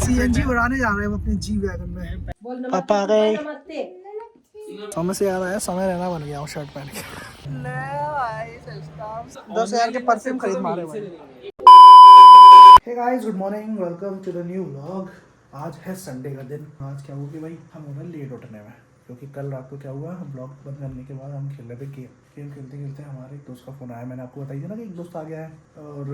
CNG बढ़ाने जा रहे हैं हम अपनी जी वैगन में। पापा आ गए। समय से याद आया, समय रहना बन गया हूँ शर्ट पहन के। ले भाई 10,000 के परफ्यूम खरीद मारे भाई। Hey guys, good morning, welcome to the new vlog. आज है संडे का दिन। आज क्या हुआ कि भाई हम हो गए लेट उठने में, क्योंकि कल रात को क्या हुआ, हम ब्लॉग बंद करने के बाद हम खेल रहे थे गेम खेलते खेलते हमारे एक दोस्त का फ़ोन आया। मैंने आपको बताई थी ना कि एक दोस्त आ गया है और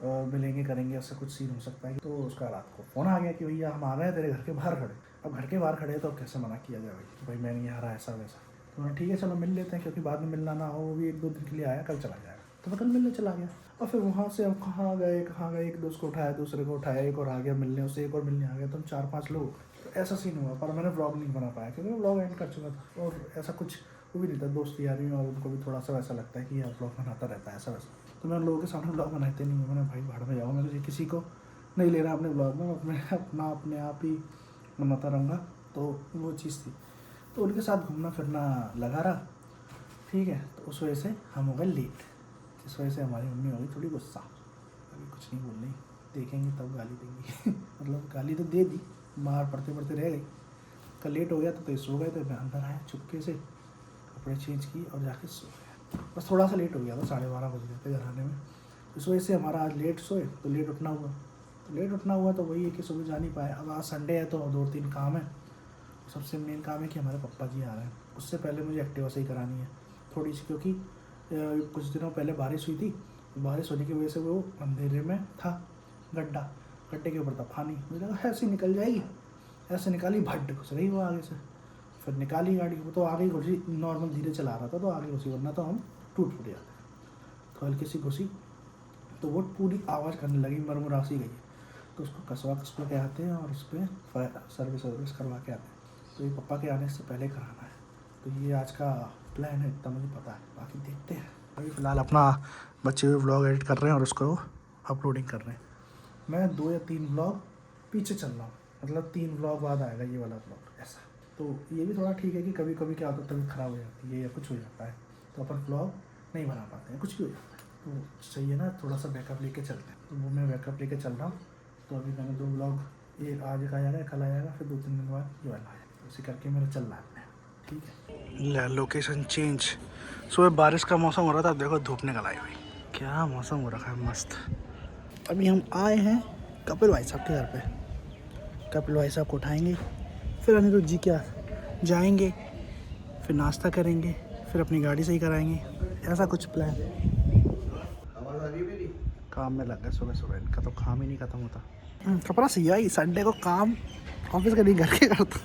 मिलेंगे करेंगे, ऐसा कुछ सीन हो सकता है। तो उसका रात को फ़ोन आ गया कि भैया हम आ गए हैं तेरे घर के बाहर खड़े। अब घर के बाहर खड़े तो अब कैसे मना किया जाए भाई, तो भाई मैं नहीं आ रहा ऐसा वैसा। तो ठीक है चलो मिल लेते हैं, क्योंकि बाद में मिलना ना हो, वो भी 1-2 दिन के लिए आया, कल चला जाएगा। तो मैं कल मिलने चला गया और फिर वहाँ से हम कहाँ गए, एक दोस्त को उठाया, दूसरे को उठाया, एक और आ गया मिलने, उससे एक और मिलने आ गया, तो हम 4-5 लोग। तो ऐसा सीन हुआ, पर मैंने व्लॉग नहीं बना पाया क्योंकि मैं व्लॉग एंड कर चुका था और ऐसा कुछ वो भी नहीं था। दोस्त यारी में और उनको भी थोड़ा सा वैसा लगता है कि यार व्लॉग बनाता रहता है ऐसा वैसा। तो मैं लोगों के सामने व्लॉग बनाते नहीं हूँ। मैंने भाई भाड़ में जाऊँ, मैं किसी को नहीं ले रहा अपने व्लॉग में, मैं अपने आप ही बनाता रहूँगा। तो वो चीज़ थी, तो उनके साथ घूमना फिरना लगा रहा। ठीक है, तो उस वजह से हम हो गए लेट, जिस वजह से हमारी मम्मी हो गई थोड़ी गुस्सा। अभी कुछ नहीं बोल रही, देखेंगे तब गाली देंगी। मतलब गाली तो दे दी, मार पढ़ते पढ़ते रह गई। कल लेट हो गया तो सो गए थे। मैं अंदर आया चुपके से, कपड़े चेंज किए और जाके सो गया। बस थोड़ा सा लेट हो गया था, 12:30 बज गए थे घर आने में। इस वजह से हमारा आज लेट सोए तो लेट उठना हुआ। तो वही है कि सुबह जा नहीं पाए। अब आज संडे है तो 2-3 काम है। सबसे मेन काम है कि हमारे पप्पा जी आ रहे हैं। उससे पहले मुझे एक्टिवा सही करानी है थोड़ी सी, क्योंकि कुछ दिनों पहले बारिश हुई थी। बारिश होने की वजह से वो अंधेरे में था, गड्ढे के ऊपर था पानी। मुझे लगा ऐसे निकल जाएगी, ऐसे निकाली, भड्ड घुस रही वो आगे से। फिर निकाली गाड़ी, वो तो आगे घुसी, नॉर्मल धीरे चला रहा था तो आगे घुसी, वरना तो हम टूट जाते। तो हल्की सी घुसी तो वो पूरी आवाज़ करने लगी, मरमुरासी गई। तो उसको कसवा के आते हैं और उस पर सर्विस करवा के आते हैं। तो ये पप्पा के आने से पहले कराना है। तो ये आज का प्लान है, इतना मुझे पता है, बाकी देखते हैं। अभी फ़िलहाल अपना बच्चे हुए व्लॉग एडिट कर रहे हैं और उसको अपलोडिंग कर रहे हैं। मैं 2 या 3 व्लॉग पीछे चल रहा हूँ, मतलब 3 व्लॉग बाद आएगा ये वाला व्लॉग ऐसा। तो ये भी थोड़ा ठीक है कि कभी कभी क्या होता है, तबीयत ख़राब हो जाती है या कुछ हो जाता है तो अपन व्लॉग नहीं बना पाते हैं, कुछ भी हो जाता है। तो सही है ना, थोड़ा सा बैकअप लेके चलते हैं। तो वो मैं बैकअप लेके चल रहा हूँ। तो अभी मैंने 2 व्लॉग, एक आज का आएगा, कल आएगा, फिर 2-3 दिन बाद ये वाला आएगा। तो इसी करके मेरा चल रहा है, ठीक है। Location change. सुबह बारिश का मौसम हो रहा था, अब देखो धूप निकल आई हुई। क्या मौसम हो रखा है मस्त। अभी हम आए हैं कपिल भाई साहब के घर पे। कपिल भाई साहब को उठाएंगे, फिर अनिरुद्ध जी क्या जाएंगे, फिर नाश्ता करेंगे, फिर अपनी गाड़ी सही कराएंगे। ऐसा कुछ प्लान। काम में लग गए सुबह, इनका तो काम ही नहीं खत्म होता। कपड़ा सही आई, संडे को काम ऑफिस का नहीं, घर के करता।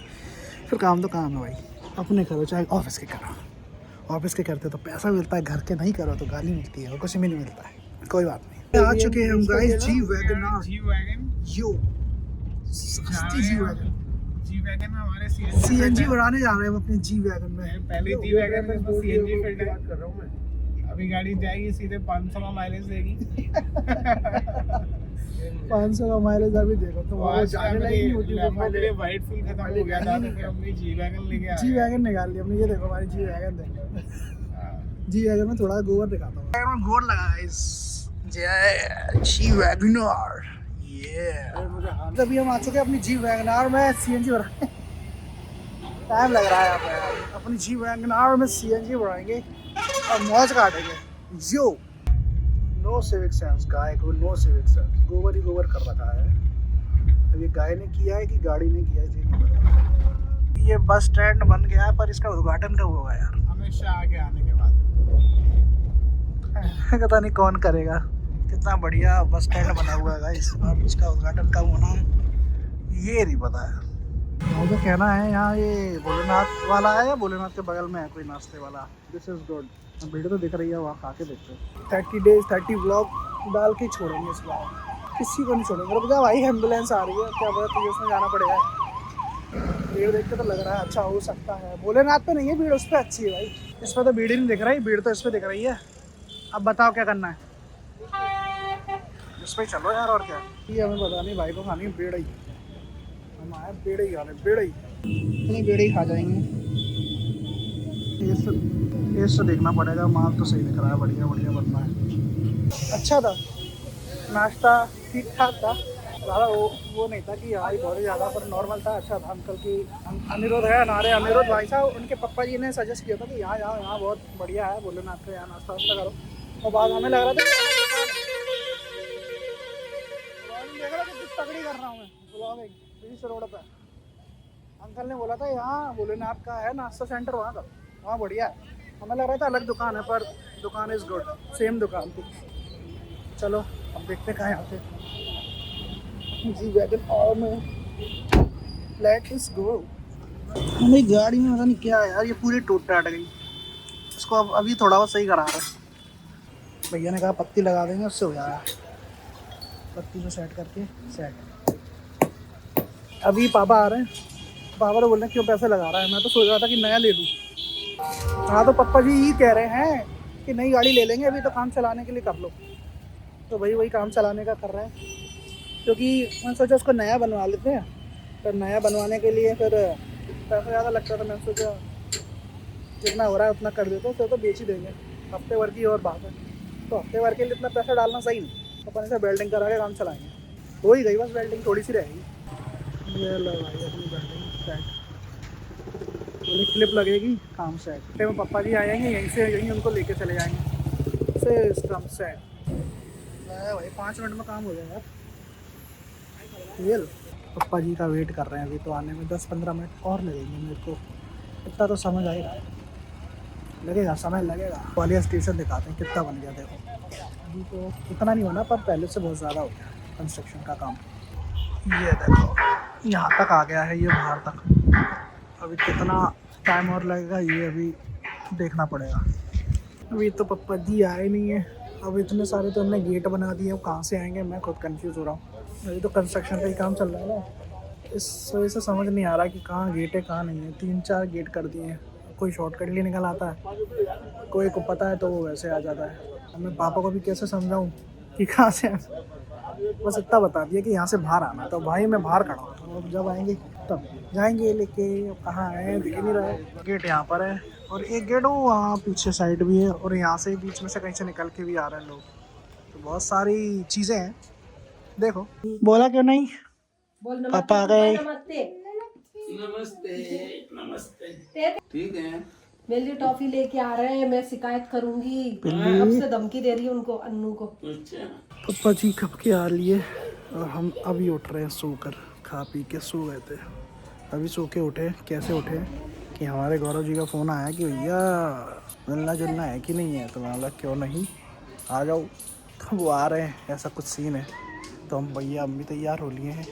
फिर काम तो काम है भाई, अपने करो चाहे ऑफिस के करो। ऑफिस के करते तो पैसा मिलता है, घर के नहीं करो तो गाली मिलती है और कुछ भी नहीं मिलता है। कोई बात नहीं। आ चुके हैं हम गाइस जी वैगन यो सस्ती जी वैगन में हमारे सीएनजी बढ़ाने जा रहे हैं हम अपनी जी वैगन में। पहले जी वैगन में सीएनजी फिट कर रहा हूं मैं। अभी गाड़ी जाएगी सीधे 500 का माइलेज देगी। 500 का माइलेज अभी देखो तो वो जाने लायक नहीं होती। वो पहले वाइट फुल खत्म हो गया था तो फिर हमने जी वैगन लेके आए। जी वैगन निकाल ली हमने। ये देखो हमारी जी वैगन देखो। जी वैगन में थोड़ा गोबर दिखाता हूँ। वैगन में गोबर लगा गाइस, जय जी वैगनर। ये अभी हम आ चुके हैं अपनी जी वैगनर में सीएनजी भराने। टाइम लग रहा है यहाँ पे। अपनी जी वैगनर में सीएनजी भराएंगे और मौज काटेंगे। जो नो सिविक सेंस, गाय को नो सिविक सेंस, गोबर ही गोबर कर रखा है। अब ये गाय ने किया है कि गाड़ी ने किया है ये नहीं पता। ये बस स्टैंड बन गया है, पर इसका उद्घाटन कब होगा यार? हमेशा आगे आने के बाद पता नहीं कौन करेगा। कितना बढ़िया बस स्टैंड बना हुआ है गाइस, और उसका उद्घाटन कब होना ये नहीं पता है। मुझे कहना है यहाँ ये भोलेनाथ वाला है या भोलेनाथ के बगल में है कोई नाश्ते वाला। This is good. वीडियो तो दिख रही है, वहाँ खा के देखते हैं। 30 डेज 30 व्लॉग डाल के छोड़ेंगे इस बार, किसी को नहीं छोड़ेंगे। रुक जा भाई, एम्बुलेंस आ रही है, क्या पता तुझे उसमें जाना पड़ेगा। भीड़ देख के तो लग रहा है अच्छा हो सकता है। भोलेनाथ पे नहीं है भीड़, उस पर अच्छी है भाई। इस पर तो भीड़ ही नहीं दिख रही, भीड़ तो इस पर दिख रही है। अब बताओ क्या करना है, इस पर चलो यार, और क्या। ये हमें पता नहीं, भाई को खानी है बेड़ई। हम आए बेड़ई खाने, बेड़ई नहीं बेड़ई खा जाएंगे। टेस्ट देखना पड़ेगा, माल तो सही दिख रहा है, बढ़िया बढ़िया बनना है। अच्छा था नाश्ता, ठीक ठाक था। ज़्यादा वो नहीं था कि हाँ ही बहुत ज़्यादा, पर नॉर्मल था, अच्छा था। अंकल की अनिरुद्ध है नारे, अनिरुद्ध भाई साहब, उनके पप्पा जी ने सजेस्ट किया था कि यहाँ जाओ, यहाँ बहुत बढ़िया है भोलेनाथ का, यहाँ नाश्ता वास्ता करो। और बाद हमें लग रहा था देख रहा कितनी तगड़ी कर रहा हूँ मैं ब्लॉगिंग इस रोड पर। अंकल ने बोला था यहाँ भोलेनाथ का है नाश्ता सेंटर, वहाँ का, वहाँ बढ़िया है। हमें लग रहा था अलग दुकान है, पर दुकान इज़ गुड, सेम दुकान थी। चलो अब देखते कहाँ आते जी वैगन और में लेट अस गो। हमारी गाड़ी में पता नहीं क्या है यार, ये पूरी टूट टाट गई। इसको अब अभी थोड़ा बहुत सही करा रहा है भैया ने, कहा पत्ती लगा देंगे उससे हो जाएगा। पत्ती को सेट करके सेट। अभी पापा आ रहे हैं, पापा तो बोल रहे हैं क्यों पैसे लगा रहा है। मैं तो सोच रहा था कि नया ले लूँ। हाँ तो पापा जी यही कह रहे हैं कि नई गाड़ी ले लेंगे, अभी तो काम चलाने के लिए कर लो। तो भाई वही काम चलाने का कर रहे हैं, क्योंकि मैंने सोचा उसको नया बनवा लेते हैं। पर नया बनवाने के लिए फिर पैसा ज़्यादा लगता था। मैंने सोचा जितना हो रहा है उतना कर देते हैं, तो बेच ही देंगे। हफ्ते भर की और बात है, तो हफ्ते भर के लिए इतना पैसा डालना सही नहीं। तो अपन से वेल्डिंग करा के काम चलाएंगे। हो ही गई बस, वेल्डिंग थोड़ी सी रहेगी। ये लो भाई अपनी वेल्डिंग सेट, क्लिप लगेगी, काम सेट। फिर पापा जी आ जाएंगे, यहीं से यहीं उनको लेके चले जाएंगे। सिस्टम सेट भाई, 5 मिनट में काम हो जाएगा। ये पप्पा जी का वेट कर रहे हैं, अभी तो आने में 10-15 मिनट और लगेंगे मेरे को। इतना तो समझ आएगा, लगेगा समय लगेगा। ग्वालियर स्टेशन दिखाते हैं कितना बन गया। देखो अभी तो इतना नहीं बना, पर पहले से बहुत ज़्यादा हो गया कंस्ट्रक्शन का काम। ये देखो यहाँ तक आ गया है, ये बाहर तक। अभी कितना टाइम और लगेगा ये अभी देखना पड़ेगा। अभी तो पप्पा जी आए नहीं है। अब इतने सारे तो हमने गेट बना दिए, अब कहाँ से आएंगे मैं खुद कंफ्यूज हो रहा हूँ। अभी तो कंस्ट्रक्शन का ही काम चल रहा है ना, इस वजह से समझ नहीं आ रहा कि कहाँ गेट है कहाँ नहीं है। 3-4 गेट कर दिए हैं। कोई शॉर्टकट लिए निकल आता है, कोई को पता है तो वो वैसे आ जाता है। अब मैं पापा को भी कैसे समझाऊँ कि कहाँ से। बस इतना बता दिया कि यहाँ से बाहर आना, तो भाई मैं बाहर खड़ा हूँ। तो जब आएंगे तब जाएंगे लेके। कहाँ है दिख नहीं रहा है। गेट यहाँ पर है, और एक गेट वो वहाँ पीछे साइड भी है, और यहाँ से बीच में से कहीं से निकल के भी आ रहे हैं लोग। तो बहुत सारी चीज़ें हैं। देखो बोला क्यों नहीं, पापा आ गए। नमस्ते नमस्ते। ठीक है, मेरे लिए टॉफी लेके आ रहे हैं, मैं शिकायत करूंगी। अब से धमकी दे रही है उनको, अन्नू को। पापा जी कब के आ लिए, और हम अभी उठ रहे हैं सोकर। खा पी के सो गए थे, अभी सो के उठे। कैसे उठे कि हमारे गौरव जी का फ़ोन आया कि भैया मिलना जुलना है कि नहीं है। तो मैं बोला क्यों नहीं, आ जाओ। तो वो आ रहे हैं, ऐसा कुछ सीन है। तो हम भैया अम्मी तैयार हो लिए हैं,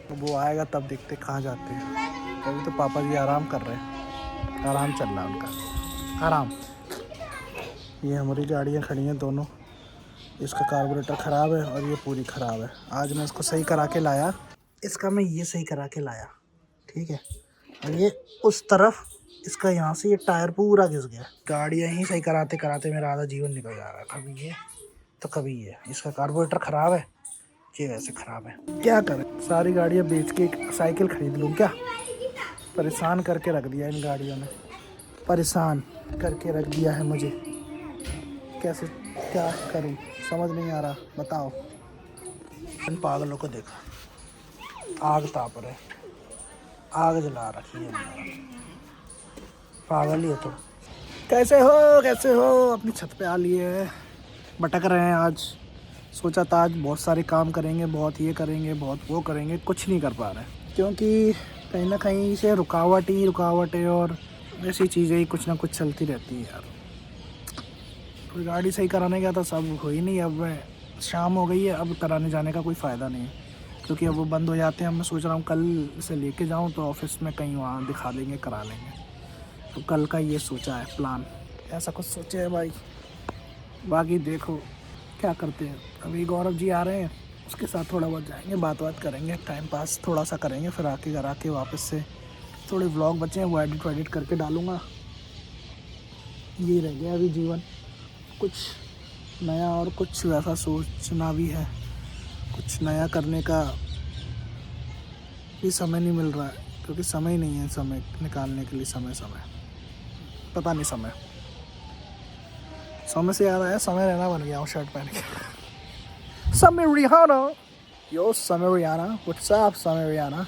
तो वो आएगा तब देखते कहाँ जाते हैं। अभी तो पापा जी आराम कर रहे हैं, आराम चल रहा है उनका, आराम। ये हमारी गाड़ियाँ खड़ी हैं दोनों। इसका कार्बोरेटर ख़राब है और ये पूरी ख़राब है। आज मैं इसको सही करा के लाया, इसका मैं ये सही करा के लाया, ठीक है। और ये उस तरफ इसका यहाँ से ये टायर पूरा घिस गया। गाड़ियाँ ही सही कराते कराते मेरा आधा जीवन निकल जा रहा है। कभी ये तो कभी ये। इसका कार्बोरेटर ख़राब है, ये वैसे ख़राब है। क्या करें, सारी गाड़ियाँ बेच के एक साइकिल ख़रीद लूँ क्या। परेशान करके रख दिया इन गाड़ियों ने, परेशान करके रख दिया है मुझे। कैसे क्या करूं समझ नहीं आ रहा, बताओ। इन पागलों को देखा, आग ताप रहे, आग जला रखी है। पागल ही हो तो। कैसे हो अपनी छत पे आ लिए है, भटक रहे हैं। आज सोचा था आज बहुत सारे काम करेंगे, बहुत ये करेंगे, बहुत वो करेंगे, कुछ नहीं कर पा रहे क्योंकि कहीं ना कहीं से रुकावट है, और ऐसी चीज़ें ही कुछ ना कुछ चलती रहती है यार। कोई गाड़ी सही कराने गया था, सब हो ही नहीं। अब शाम हो गई है, अब कराने जाने का कोई फ़ायदा नहीं है, क्योंकि अब वो बंद हो जाते हैं। अब मैं सोच रहा हूँ कल से लेके जाऊँ तो ऑफिस में कहीं वहाँ दिखा देंगे, करा लेंगे। तो कल का ये सोचा है प्लान, ऐसा कुछ सोचे है भाई। बाकी देखो क्या करते हैं। अभी गौरव जी आ रहे हैं, उसके साथ थोड़ा बहुत जाएंगे, बात करेंगे, टाइम पास थोड़ा सा करेंगे। फिर आके घर आके वापस से थोड़े व्लॉग बचे हैं, वो एडिट करके डालूँगा। ये रह गया अभी जीवन, कुछ नया और कुछ वैसा सोचना भी है। कुछ नया करने का भी समय नहीं मिल रहा है, क्योंकि समय नहीं है, समय निकालने के लिए। समय पता नहीं, समय से याद आया, समय रहना बन गया हूँ शर्ट पहन के। समय रिहाना यो समय रियाना, व्हाट्सअप समय रियाना।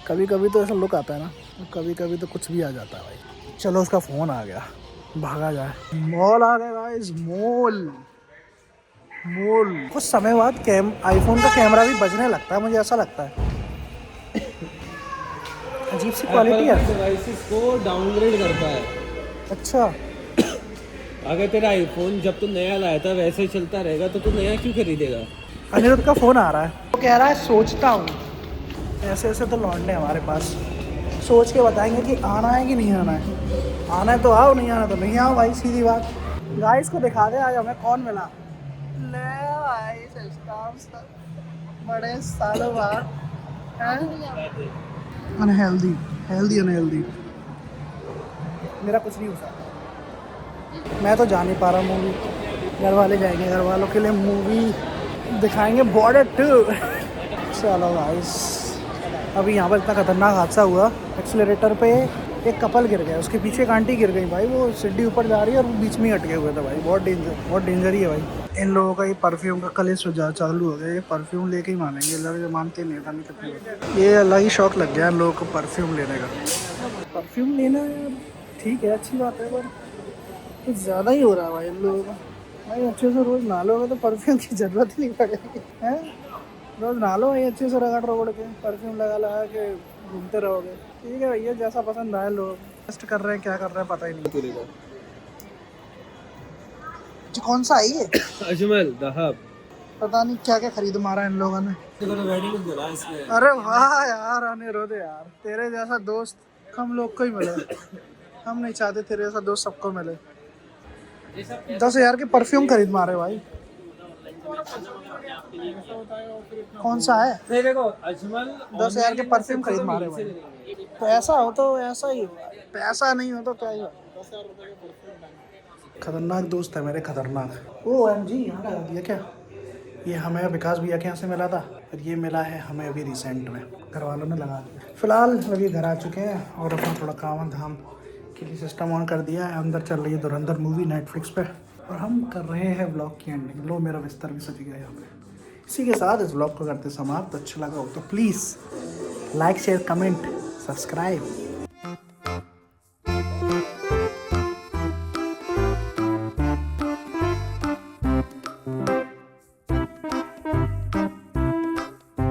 कभी कभी तो ऐसा लुक आता है ना, कभी कभी तो कुछ भी आ जाता है भाई। चलो उसका फ़ोन आ गया, भागा जाए। मॉल आ गया गाइस, मॉल। कुछ समय बाद आईफोन का कैमरा भी बजने लगता है, मुझे ऐसा लगता है। अजीब सी क्वालिटी है। डिवाइसेस को डाउनग्रेड करता है। अच्छा, अगर तेरा आईफोन जब तू नया लाया था वैसे ही चलता रहेगा तो तू नया क्यों खरीदेगा? अनिरुद्ध का फ़ोन आ रहा है, वो कह रहा है सोचता हूँ। ऐसे ऐसे तो लौंडे हमारे पास, सोच के बताएंगे कि आना है कि नहीं आना है। आना है तो आओ, नहीं आना तो नहीं आओ भाई, सीधी बात। गाइस को दिखा दे आज हमें कौन मिला। ले भाई सिस्टम, बड़े सालों बाद अनहेल्दी, हेल्दी अनहेल्दी। मेरा कुछ नहीं हो सकता, मैं तो जा नहीं पा रहा मूवी। घर वाले जाएंगे, घर वालों के लिए मूवी दिखाएंगे बॉर्डर 2। चलो गाइस, अभी यहाँ पर इतना खतरनाक हादसा हुआ, एक्सीलरेटर पे एक कपल गिर गया, उसके पीछे एक आंटी गिर गई भाई। वो सीढ़ी ऊपर जा रही है और वो बीच में ही अटके हुए थे भाई। बहुत डेंजर ही है भाई। इन लोगों का ये परफ्यूम का कलेश चालू हो गया। ये परफ्यूम लेके ही मानेंगे, लड़के मानते नहीं, था नहीं कितने। ये अलग ही शौक लग गया लोगों को परफ्यूम लेने का। परफ्यूम लेना यार ठीक है, अच्छी बात है, पर कुछ ज़्यादा ही हो रहा है भाई इन लोगों का। भाई अच्छे से रोज़ नहालोगे तो परफ्यूम की ज़रूरत ही नहीं पड़ेगी, हैं? रोज़ नहालो भाई अच्छे से, रगड़ के परफ्यूम लगा के घूमते रहोगे। ठीक है भैया, जैसा पसंद आए। लोग टेस्ट कर रहे हैं, क्या कर रहे हैं पता ही नहीं। जी कौन सा है ये? अजमल दहब। पता नहीं क्या क्या खरीद मारा इन लोगों ने। इसमें अरे वाह यार, आने रो दे यार, तेरे जैसा दोस्त हम लोग को ही मिले। हम नहीं चाहते तेरे जैसा दोस्त सबको मिले। 10,000 के परफ्यूम खरीद मारे भाई। कौन सा है? नहीं देखो, अजमल 10,000 के परफ्यूम खरीद मारे भाई। पैसा हो तो ऐसा ही हो, पैसा नहीं हो तो क्या ही हो। खतरनाक दोस्त है मेरे, खतरनाक। ओ MG यहाँ लगा दिया क्या? ये हमें विकास भैया के यहाँ से मिला था, और ये मिला है हमें अभी रिसेंट में, घर वालों ने लगा दिया। फिलहाल अभी घर आ चुके हैं और अपना थोड़ा काम धाम के लिए सिस्टम ऑन कर दिया है। अंदर चल रही है धुरंधर मूवी नेटफ्लिक्स पे, और हम कर रहे हैं ब्लॉग की एंडिंग। लो मेरा बिस्तर भी सज गया यहाँ पे। इसी के साथ इस ब्लॉग को करते समाप्त। अच्छा लगा हो तो please like share comment subscribe.